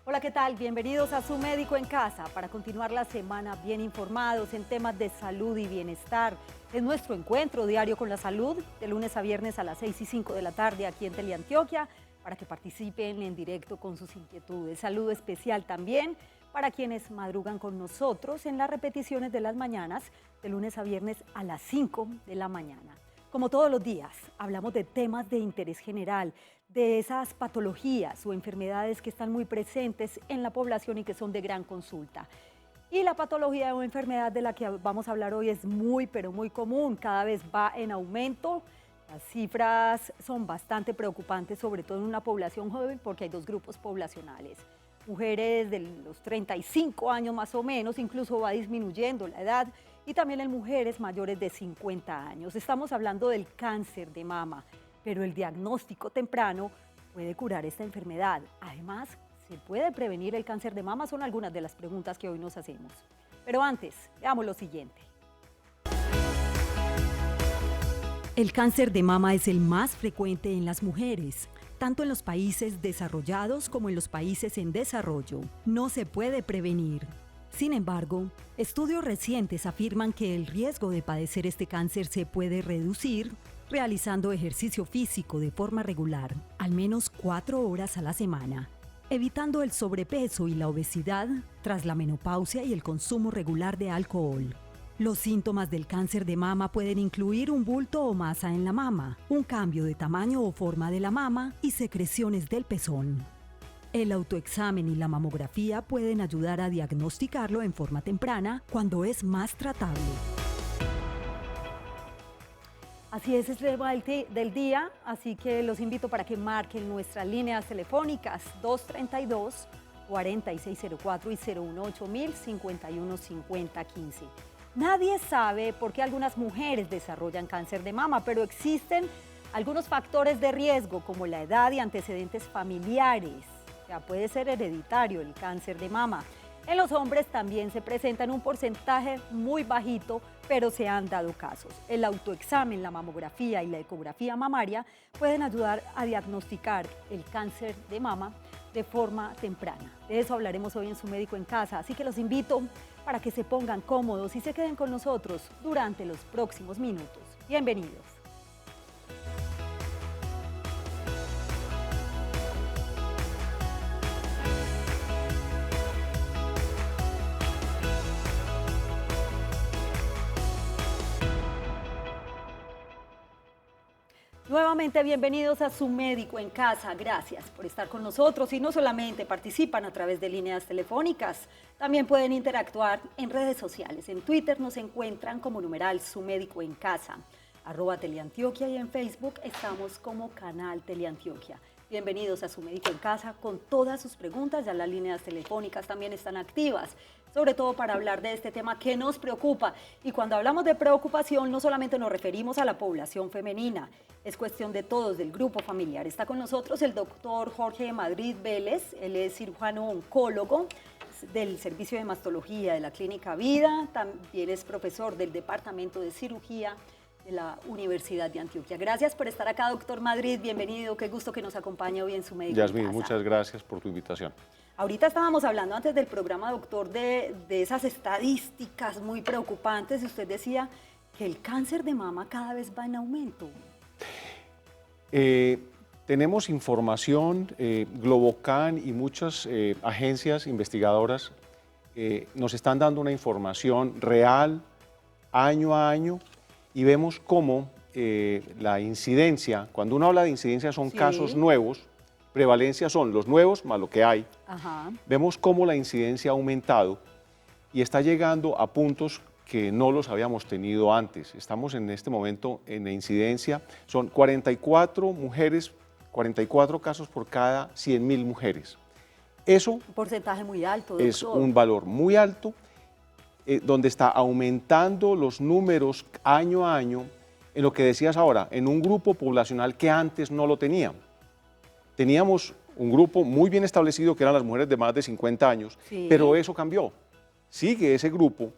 Hola, ¿qué tal? Bienvenidos a Su Médico en Casa para continuar la semana bien informados en temas de salud y bienestar. Es nuestro encuentro diario con la salud, de lunes a viernes a las 6 y 5 de la tarde aquí en Teleantioquia, para que participen en directo con sus inquietudes. Saludo especial también para quienes madrugan con nosotros en las repeticiones de las mañanas, de lunes a viernes a las 5 de la mañana. Como todos los días, hablamos de temas de interés general, de esas patologías o enfermedades que están muy presentes en la población y que son de gran consulta. Y la patología o enfermedad de la que vamos a hablar hoy es muy, pero muy común, cada vez va en aumento. Las cifras son bastante preocupantes, sobre todo en una población joven, porque hay dos grupos poblacionales. Mujeres de los 35 años más o menos, incluso va disminuyendo la edad, y también en mujeres mayores de 50 años. Estamos hablando del cáncer de mama, pero el diagnóstico temprano puede curar esta enfermedad. Además, ¿se puede prevenir el cáncer de mama? Son algunas de las preguntas que hoy nos hacemos. Pero antes, veamos lo siguiente. El cáncer de mama es el más frecuente en las mujeres, tanto en los países desarrollados como en los países en desarrollo. No se puede prevenir. Sin embargo, estudios recientes afirman que el riesgo de padecer este cáncer se puede reducir realizando ejercicio físico de forma regular, al menos 4 horas a la semana, evitando el sobrepeso y la obesidad tras la menopausia y el consumo regular de alcohol. Los síntomas del cáncer de mama pueden incluir un bulto o masa en la mama, un cambio de tamaño o forma de la mama y secreciones del pezón. El autoexamen y la mamografía pueden ayudar a diagnosticarlo en forma temprana cuando es más tratable. Así es el tema del día, así que los invito para que marquen nuestras líneas telefónicas 232-4604 y 018-5150-15. Nadie sabe por qué algunas mujeres desarrollan cáncer de mama, pero existen algunos factores de riesgo como la edad y antecedentes familiares. Ya puede ser hereditario el cáncer de mama. En los hombres también se presenta en un porcentaje muy bajito, pero se han dado casos. El autoexamen, la mamografía y la ecografía mamaria pueden ayudar a diagnosticar el cáncer de mama de forma temprana. De eso hablaremos hoy en Su Médico en Casa, así que los invito para que se pongan cómodos y se queden con nosotros durante los próximos minutos. Bienvenidos. Nuevamente bienvenidos a Su Médico en Casa. Gracias por estar con nosotros y no solamente participan a través de líneas telefónicas, también pueden interactuar en redes sociales. En Twitter nos encuentran como numeral Su Médico en Casa, @Teleantioquia, y en Facebook estamos como Canal Teleantioquia. Bienvenidos a Su Médico en Casa con todas sus preguntas, ya las líneas telefónicas también están activas, sobre todo para hablar de este tema que nos preocupa. Y cuando hablamos de preocupación, no solamente nos referimos a la población femenina, es cuestión de todos, del grupo familiar. Está con nosotros el doctor Jorge Madrid Vélez, él es cirujano oncólogo del Servicio de Mastología de la Clínica Vida, también es profesor del Departamento de Cirugía de la Universidad de Antioquia. Gracias por estar acá, doctor Madrid, bienvenido, qué gusto que nos acompañe hoy en Su Médico en Yasmín, Casa. muchas gracias por tu invitación. Ahorita estábamos hablando antes del programa, doctor, de esas estadísticas muy preocupantes y usted decía que el cáncer de mama cada vez va en aumento. Tenemos información, Globocan y muchas agencias investigadoras nos están dando una información real año a año y vemos cómo la incidencia, cuando uno habla de incidencia son casos nuevos, prevalencia son los nuevos más lo que hay. Ajá. Vemos cómo la incidencia ha aumentado y está llegando a puntos que no los habíamos tenido antes. Estamos en este momento en la incidencia, son 44 mujeres, 44 casos por cada 100.000 mujeres. Eso Un porcentaje muy alto, doctor. es un valor muy alto, donde está aumentando los números año a año, en lo que decías ahora, en un grupo poblacional que antes no lo tenía. Teníamos un grupo muy bien establecido que eran las mujeres de más de 50 años, pero eso cambió. Sigue ese grupo,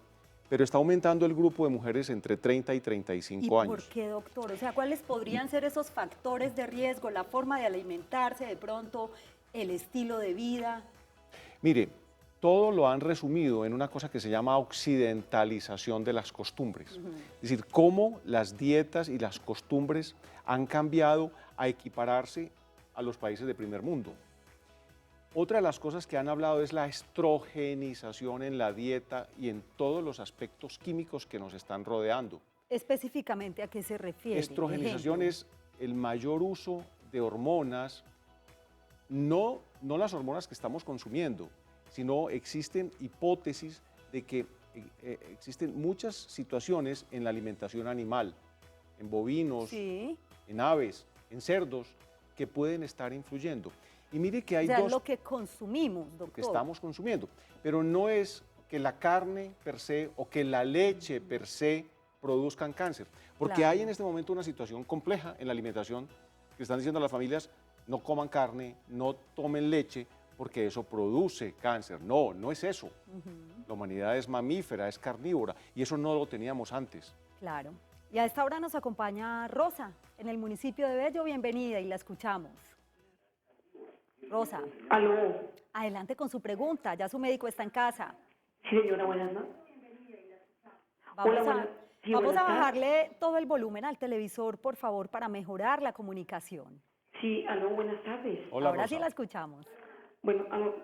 pero está aumentando el grupo de mujeres entre 30 y 35 años. ¿Y por qué, doctor? O sea, ¿cuáles podrían ser esos factores de riesgo? La forma de alimentarse, de pronto, el estilo de vida. Mire, todo lo han resumido en una cosa que se llama occidentalización de las costumbres. Es decir, cómo las dietas y las costumbres han cambiado a equipararse a los países de primer mundo. Otra de las cosas que han hablado es la estrogenización en la dieta y en todos los aspectos químicos que nos están rodeando. Específicamente, ¿a qué se refiere? Estrogenización Ejemplo. es el mayor uso de hormonas, no las hormonas que estamos consumiendo, sino existen hipótesis de que existen muchas situaciones en la alimentación animal, en bovinos, Sí, en aves, en cerdos, que pueden estar influyendo. Y mire que hay o sea, dos lo que consumimos, que doctor. estamos consumiendo, pero no es que la carne per se o que la leche per se produzcan cáncer, porque Claro. hay en este momento una situación compleja en la alimentación que están diciendo a las familias no coman carne, no tomen leche, porque eso produce cáncer. No, no es eso. La humanidad es mamífera, es carnívora, y eso no lo teníamos antes. Claro. Y a esta hora nos acompaña Rosa, en el municipio de Bello. Bienvenida y la escuchamos. Rosa, Aló, adelante con su pregunta, ya su médico está en casa. sí señora, buenas noches. Vamos Hola, a, buenas, sí, vamos buenas a tardes. bajarle todo el volumen al televisor, por favor, para mejorar la comunicación. Sí, aló, buenas tardes. Hola, Ahora Rosa. sí la escuchamos. Bueno, aló,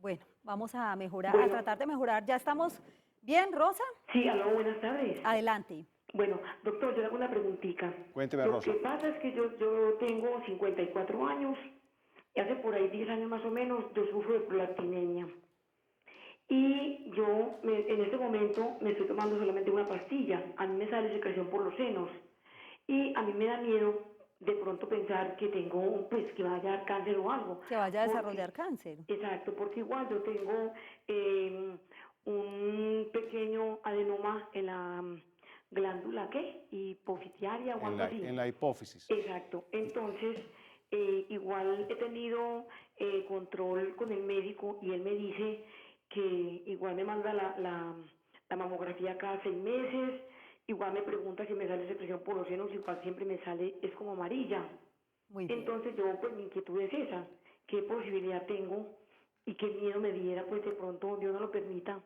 Bueno, vamos a mejorar, a Bueno. tratar de mejorar. ¿Ya estamos bien, Rosa? sí, aló, buenas tardes. Adelante. Bueno, doctor, yo le hago una preguntita. Cuénteme, Lo Rosa. que pasa es que yo tengo 54 años y hace por ahí 10 años más o menos yo sufro de prolactinemia. Y en este momento me estoy tomando solamente una pastilla. A mí me sale secreción por los senos. Y a mí me da miedo de pronto pensar que tengo, pues, que vaya a dar cáncer o algo. Que vaya a Porque- desarrollar cáncer. Exacto, porque igual yo tengo un pequeño adenoma en la glándula, ¿qué? Hipofisiaria o algo así. En la hipófisis. Exacto, entonces igual he tenido control con el médico y él me dice que igual me manda la mamografía cada 6 meses, igual me pregunta si me sale secreción por los senos, igual siempre me sale, es como amarilla. Muy bien. Entonces yo, pues mi inquietud es esa, qué posibilidad tengo y qué miedo me diera, pues de pronto Dios no lo permita,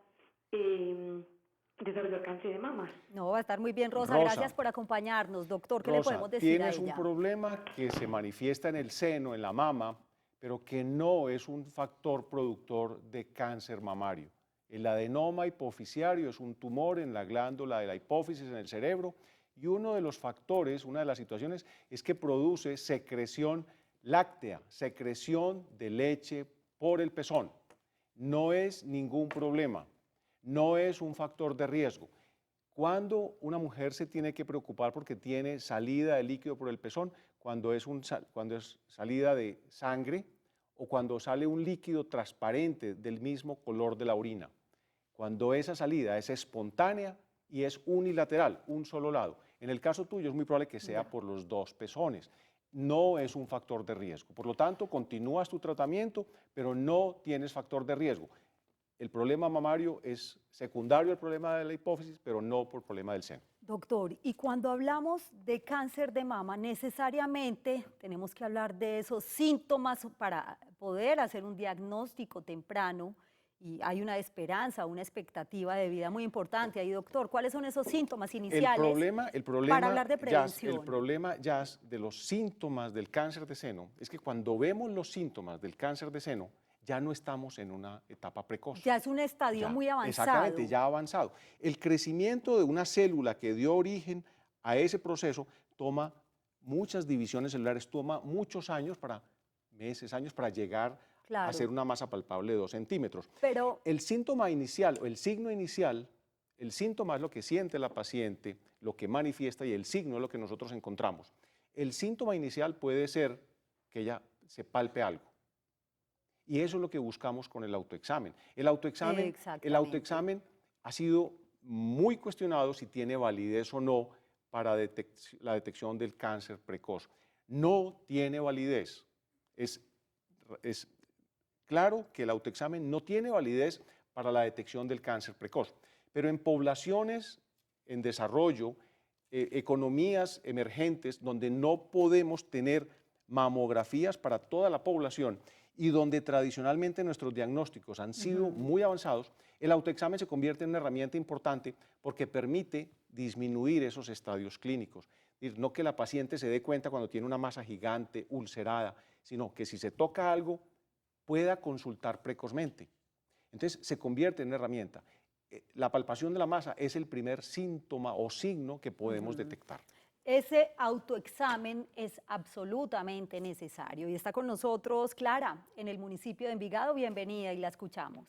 desarrollar cáncer de mama. No, va a estar muy bien, Rosa. Rosa. Gracias por acompañarnos, doctor. ¿Qué le Rosa, podemos decir a tienes un ella? problema que se manifiesta en el seno, en la mama, pero que no es un factor productor de cáncer mamario. El adenoma hipofisiario es un tumor en la glándula de la hipófisis en el cerebro y uno de los factores, una de las situaciones, es que produce secreción láctea, secreción de leche por el pezón. No es ningún problema, no es un factor de riesgo. ¿Cuándo una mujer se tiene que preocupar porque tiene salida de líquido por el pezón? Cuando es salida de sangre o cuando sale un líquido transparente del mismo color de la orina. Cuando esa salida es espontánea y es unilateral, un solo lado. En el caso tuyo es muy probable que sea por los dos pezones. No es un factor de riesgo. Por lo tanto, continúas tu tratamiento, pero no tienes factor de riesgo. El problema mamario es secundario al problema de la hipófisis, pero no por problema del seno. Doctor, y cuando hablamos de cáncer de mama, necesariamente tenemos que hablar de esos síntomas para poder hacer un diagnóstico temprano y hay una esperanza, una expectativa de vida muy importante ahí, doctor. ¿Cuáles son esos síntomas iniciales El para hablar de Jazz, prevención? el problema, Jazz, de los síntomas del cáncer de seno es que cuando vemos los síntomas del cáncer de seno, ya no estamos en una etapa precoz. Ya es un estadio Ya, muy avanzado. Exactamente, ya avanzado. El crecimiento de una célula que dio origen a ese proceso toma muchas divisiones celulares, toma muchos años meses, años para llegar Claro. a ser una masa palpable de 2 centímetros. Pero El síntoma inicial o el signo inicial, el síntoma es lo que siente la paciente, lo que manifiesta y el signo es lo que nosotros encontramos. El síntoma inicial puede ser que ella se palpe algo. Y eso es lo que buscamos con el autoexamen. El autoexamen ha sido muy cuestionado si tiene validez o no para la detección del cáncer precoz. No tiene validez. Es claro que el autoexamen no tiene validez para la detección del cáncer precoz, pero en poblaciones en desarrollo, economías emergentes donde no podemos tener mamografías para toda la población y donde tradicionalmente nuestros diagnósticos han sido muy avanzados, el autoexamen se convierte en una herramienta importante porque permite disminuir esos estadios clínicos. Es decir, no que la paciente se dé cuenta cuando tiene una masa gigante, ulcerada, sino que si se toca algo, pueda consultar precozmente. Entonces, se convierte en una herramienta. La palpación de la masa es el primer síntoma o signo que podemos detectar. Ese autoexamen es absolutamente necesario. Y está con nosotros Clara, en el municipio de Envigado. Bienvenida y la escuchamos.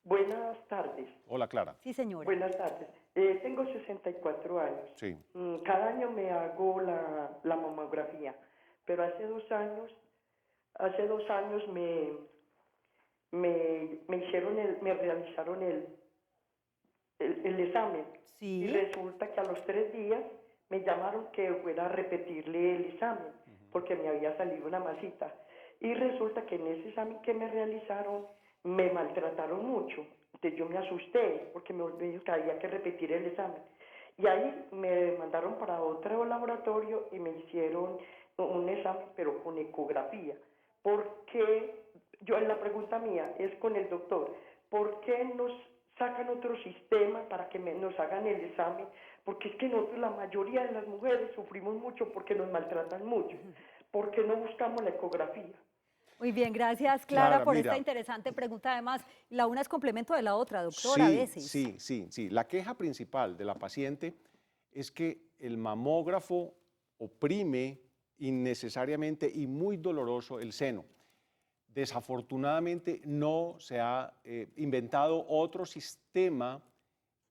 Buenas tardes. Hola, Clara. Sí, señora. Buenas tardes. Tengo 64 años. Sí. Cada año me hago la mamografía, pero hace 2 años me realizaron el examen. Sí. Y resulta que a los 3 días me llamaron que fuera a repetirle el examen, porque me había salido una masita. Y resulta que en ese examen que me realizaron, me maltrataron mucho. Entonces yo me asusté, porque me dijo que había que repetir el examen. Y ahí me mandaron para otro laboratorio y me hicieron un examen, pero con ecografía. ¿Por qué? La pregunta mía es con el doctor, ¿por qué nos sacan otro sistema para que nos hagan el examen? Porque es que nosotros, la mayoría de las mujeres, sufrimos mucho porque nos maltratan mucho. ¿Por qué no buscamos la ecografía? Muy bien, gracias Clara por mira, esta interesante pregunta. Además, la una es complemento de la otra, doctora, a veces. Sí. La queja principal de la paciente es que el mamógrafo oprime innecesariamente y muy doloroso el seno. Desafortunadamente no se ha inventado otro sistema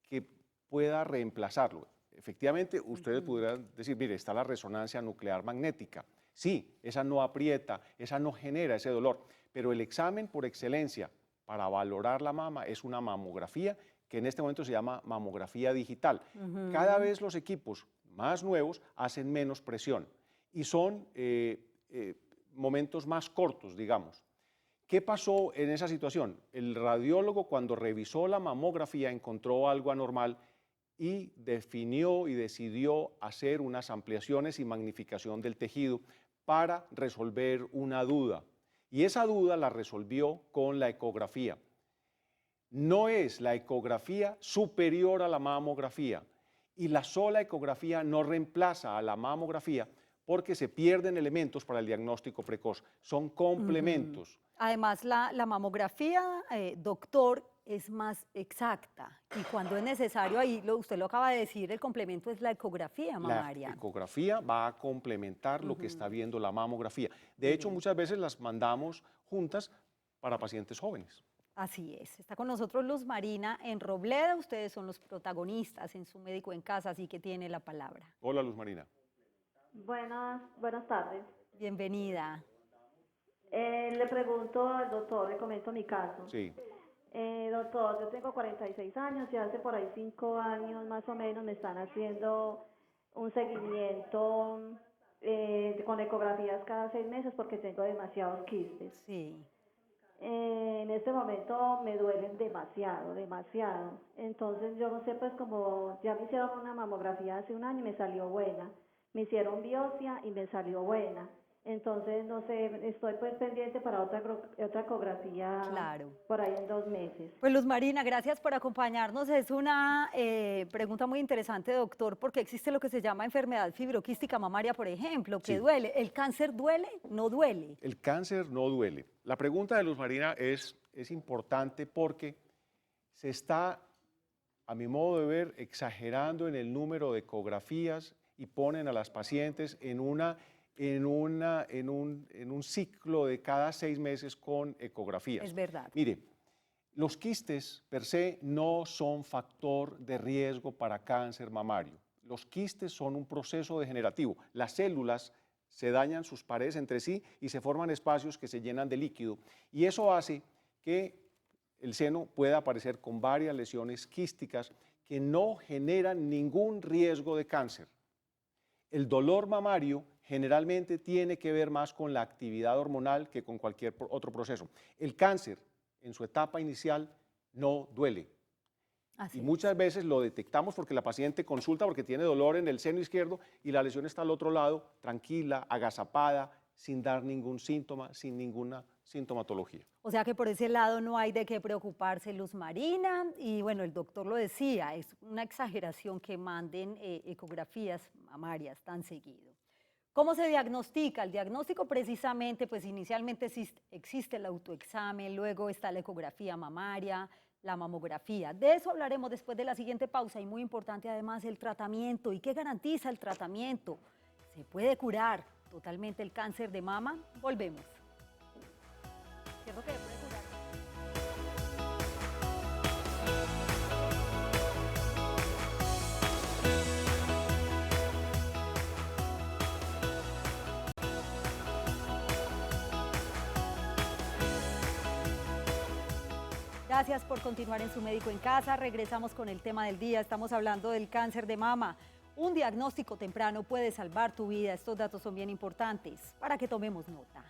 que pueda reemplazarlo. Efectivamente, ustedes pudieran decir, mire, está la resonancia nuclear magnética. Sí, esa no aprieta, esa no genera ese dolor, pero el examen por excelencia para valorar la mama es una mamografía que en este momento se llama mamografía digital. Cada vez los equipos más nuevos hacen menos presión y son momentos más cortos, digamos. ¿Qué pasó en esa situación? El radiólogo, cuando revisó la mamografía, encontró algo anormal y definió y decidió hacer unas ampliaciones y magnificación del tejido para resolver una duda. Y esa duda la resolvió con la ecografía. No es la ecografía superior a la mamografía y la sola ecografía no reemplaza a la mamografía porque se pierden elementos para el diagnóstico precoz. Son complementos. Además, la mamografía, doctor, es más exacta y cuando es necesario, ahí usted lo acaba de decir, el complemento es la ecografía mamaria. La ecografía va a complementar lo que está viendo la mamografía. De hecho, muchas veces las mandamos juntas para pacientes jóvenes. Así es. Está con nosotros Luz Marina en Robledo. Ustedes son los protagonistas en Su Médico en Casa, así que tiene la palabra. Hola, Luz Marina. Buenas tardes. Bienvenida. Le pregunto al doctor, le comento mi caso. Sí. Doctor, yo tengo 46 años y hace por ahí 5 años más o menos me están haciendo un seguimiento con ecografías cada 6 meses porque tengo demasiados quistes. Sí. En este momento me duelen demasiado. Entonces yo no sé, pues como ya me hicieron una mamografía hace un año y me salió buena. Me hicieron biopsia y me salió buena. Entonces, no sé, estoy pues pendiente para otra ecografía. Claro. Por ahí en 2 meses. Pues Luz Marina, gracias por acompañarnos. Es una pregunta muy interesante, doctor, porque existe lo que se llama enfermedad fibroquística mamaria, por ejemplo, que duele. ¿El cáncer duele? ¿No duele? El cáncer no duele. La pregunta de Luz Marina es importante porque se está, a mi modo de ver, exagerando en el número de ecografías y ponen a las pacientes en un ciclo de cada 6 meses con ecografías. Es verdad. Mire, los quistes per se no son factor de riesgo para cáncer mamario. Los quistes son un proceso degenerativo. Las células se dañan sus paredes entre sí y se forman espacios que se llenan de líquido. Y eso hace que el seno pueda aparecer con varias lesiones quísticas que no generan ningún riesgo de cáncer. El dolor mamario generalmente tiene que ver más con la actividad hormonal que con cualquier otro proceso. El cáncer, en su etapa inicial, no duele. Así y es. muchas veces lo detectamos porque la paciente consulta porque tiene dolor en el seno izquierdo y la lesión está al otro lado, tranquila, agazapada, sin dar ningún síntoma, sin ninguna sintomatología. O sea que por ese lado no hay de qué preocuparse, Luz Marina. Y bueno, el doctor lo decía, es una exageración que manden ecografías mamarias tan seguido. ¿Cómo se diagnostica? El diagnóstico precisamente, pues inicialmente existe el autoexamen, luego está la ecografía mamaria, la mamografía. De eso hablaremos después de la siguiente pausa y muy importante además el tratamiento. ¿Y qué garantiza el tratamiento? ¿Se puede curar totalmente el cáncer de mama? Volvemos. ¿Cierto que se puede curar? Gracias por continuar en Su Médico en Casa. Regresamos con el tema del día. Estamos hablando del cáncer de mama. Un diagnóstico temprano puede salvar tu vida. Estos datos son bien importantes para que tomemos nota.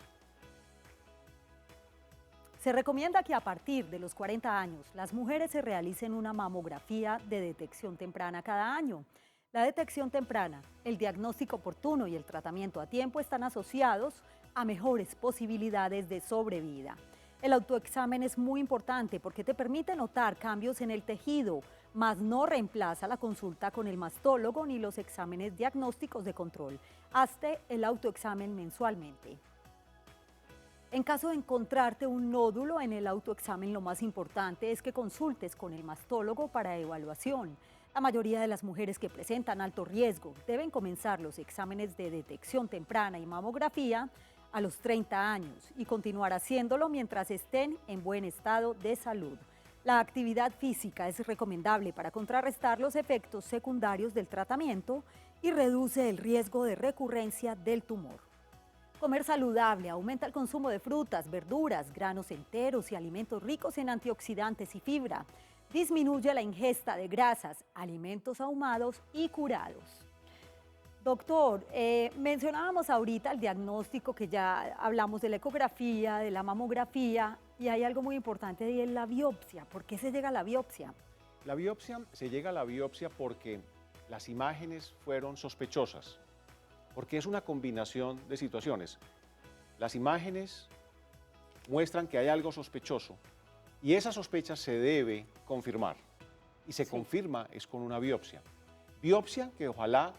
Se recomienda que a partir de los 40 años las mujeres se realicen una mamografía de detección temprana cada año. La detección temprana, el diagnóstico oportuno y el tratamiento a tiempo están asociados a mejores posibilidades de sobrevida. El autoexamen es muy importante porque te permite notar cambios en el tejido, mas no reemplaza la consulta con el mastólogo ni los exámenes diagnósticos de control. Hazte el autoexamen mensualmente. En caso de encontrarte un nódulo en el autoexamen, lo más importante es que consultes con el mastólogo para evaluación. La mayoría de las mujeres que presentan alto riesgo deben comenzar los exámenes de detección temprana y mamografía a los 30 años y continuar haciéndolo mientras estén en buen estado de salud. La actividad física es recomendable para contrarrestar los efectos secundarios del tratamiento y reduce el riesgo de recurrencia del tumor. Comer saludable aumenta el consumo de frutas, verduras, granos enteros y alimentos ricos en antioxidantes y fibra. Disminuye la ingesta de grasas, alimentos ahumados y curados. Doctor, mencionábamos ahorita el diagnóstico, que ya hablamos de la ecografía, de la mamografía, y hay algo muy importante y es la biopsia. ¿Por qué se llega a la biopsia? Se llega a la biopsia porque las imágenes fueron sospechosas, porque es una combinación de situaciones. Las imágenes muestran que hay algo sospechoso y esa sospecha se debe confirmar y se confirma es con una biopsia. Biopsia que ojalá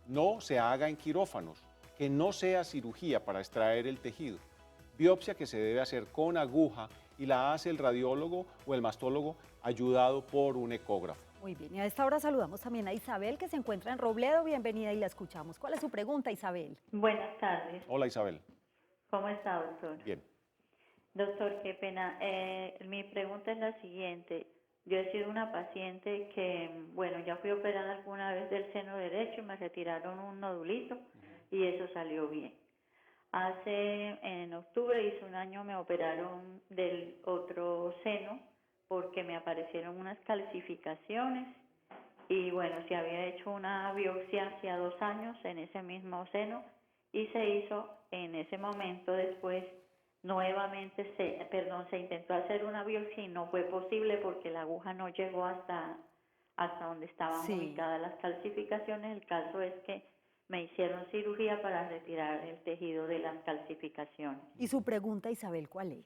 no se haga en quirófanos, que no sea cirugía para extraer el tejido. Biopsia que se debe hacer con aguja y la hace el radiólogo o el mastólogo ayudado por un ecógrafo. Muy bien, y a esta hora saludamos también a Isabel, que se encuentra en Robledo. Bienvenida y la escuchamos. ¿Cuál es su pregunta, Isabel? Buenas tardes. Hola, Isabel. ¿Cómo está, doctor? Bien. Doctor, qué pena. Mi pregunta es la siguiente. Yo he sido una paciente que, bueno, ya fui operada alguna vez del seno derecho, me retiraron un nodulito y eso salió bien. En octubre, hice un año, me operaron del otro seno porque me aparecieron unas calcificaciones y bueno, se había hecho una biopsia hacía 2 años en ese mismo seno y se hizo en ese momento después. Nuevamente se intentó hacer una biopsia y no fue posible porque la aguja no llegó hasta donde estaban ubicadas las calcificaciones. El caso es que me hicieron cirugía para retirar el tejido de las calcificaciones. ¿Y su pregunta, Isabel, cuál es?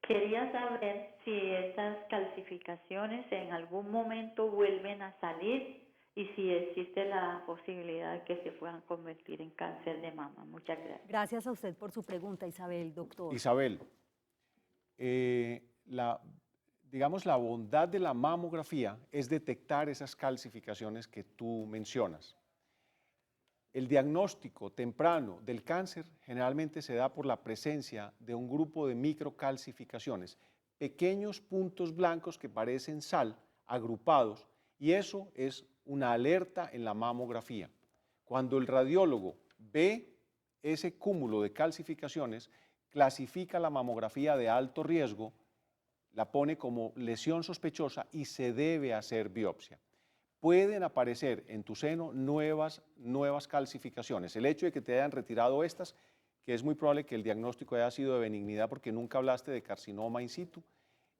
Quería saber si estas calcificaciones en algún momento vuelven a salir y si existe la posibilidad de que se puedan convertir en cáncer de mama. Muchas gracias. Gracias a usted por su pregunta, Isabel, doctor. Isabel, digamos, la bondad de la mamografía es detectar esas calcificaciones que tú mencionas. El diagnóstico temprano del cáncer generalmente se da por la presencia de un grupo de microcalcificaciones, pequeños puntos blancos que parecen sal, agrupados, y eso es una alerta en la mamografía. Cuando el radiólogo ve ese cúmulo de calcificaciones, clasifica la mamografía de alto riesgo, la pone como lesión sospechosa y se debe hacer biopsia. Pueden aparecer en tu seno nuevas calcificaciones. El hecho de que te hayan retirado estas, que es muy probable que el diagnóstico haya sido de benignidad porque nunca hablaste de carcinoma in situ,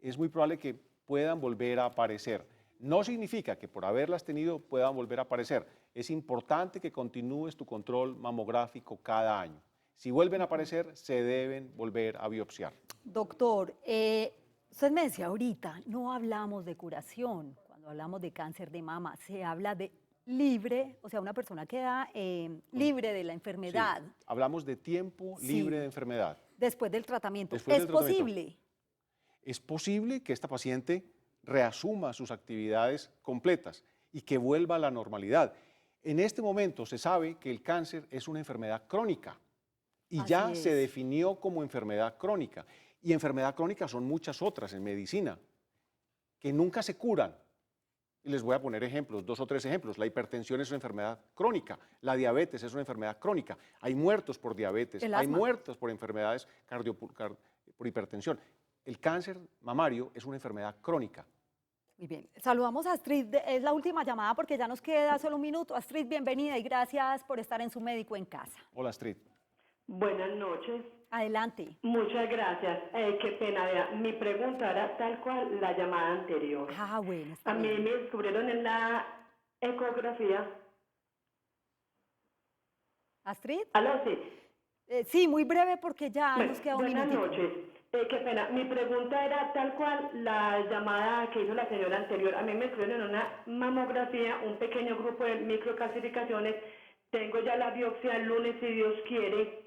es muy probable que puedan volver a aparecer. No significa que por haberlas tenido puedan volver a aparecer. Es importante que continúes tu control mamográfico cada año. Si vuelven a aparecer, se deben volver a biopsiar. Doctor, usted me decía ahorita, no hablamos de curación. Cuando hablamos de cáncer de mama, se habla de libre, o sea, una persona queda libre de la enfermedad. Sí, hablamos de tiempo libre de enfermedad. Después del tratamiento. Después ¿Es del tratamiento. posible? Es posible que esta paciente reasuma sus actividades completas y que vuelva a la normalidad. En este momento se sabe que el cáncer es una enfermedad crónica y Así ya es. se definió como enfermedad crónica. Y enfermedad crónica son muchas otras en medicina que nunca se curan. Y les voy a poner ejemplos, 2 o 3 ejemplos. La hipertensión es una enfermedad crónica, la diabetes es una enfermedad crónica. Hay muertos por diabetes, El hay asma. muertos por enfermedades por hipertensión. El cáncer mamario es una enfermedad crónica. Muy bien. Saludamos a Astrid. Es la última llamada porque ya nos queda solo un minuto. Astrid, bienvenida y gracias por estar en Su Médico en Casa. Hola, Astrid. Buenas noches. Adelante. Muchas gracias. Qué pena, vea, mi pregunta era tal cual la llamada anterior. Ah, bueno, está A mí bien. me descubrieron en la ecografía. Astrid, Aló, sí. sí, muy breve porque ya Bueno, nos queda un buenas minutito. noches. Qué pena. Mi pregunta era tal cual la llamada que hizo la señora anterior. A mí me escribieron en una mamografía un pequeño grupo de microcalcificaciones. Tengo ya la biopsia el lunes, si Dios quiere.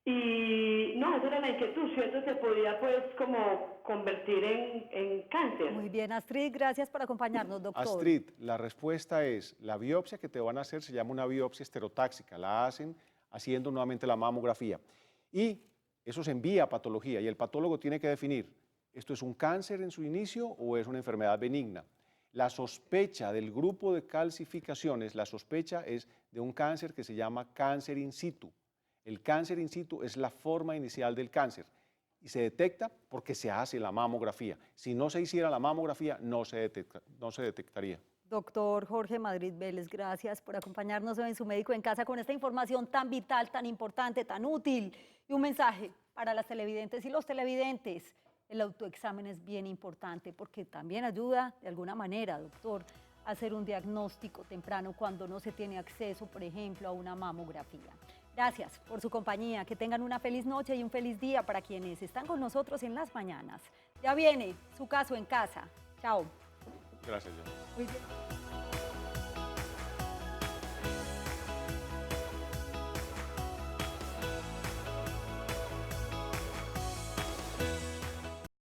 Y no, esa era la inquietud. Si eso se podía, pues, como convertir en cáncer. Muy bien, Astrid, gracias por acompañarnos, doctor. Astrid, la respuesta es, la biopsia que te van a hacer se llama una biopsia estereotáxica, la hacen haciendo nuevamente la mamografía. Y eso se envía a patología y el patólogo tiene que definir, ¿esto es un cáncer en su inicio o es una enfermedad benigna? La sospecha del grupo de calcificaciones, la sospecha es de un cáncer que se llama cáncer in situ. El cáncer in situ es la forma inicial del cáncer y se detecta porque se hace la mamografía. Si no se hiciera la mamografía, no se detectaría. Doctor Jorge Madrid Vélez, gracias por acompañarnos hoy en Su Médico en Casa con esta información tan vital, tan importante, tan útil. Y un mensaje para las televidentes y los televidentes. El autoexamen es bien importante porque también ayuda de alguna manera, doctor, a hacer un diagnóstico temprano cuando no se tiene acceso, por ejemplo, a una mamografía. Gracias por su compañía, que tengan una feliz noche y un feliz día para quienes están con nosotros en las mañanas. Ya viene Su Caso en Casa. Chao. Gracias, John. Muy bien.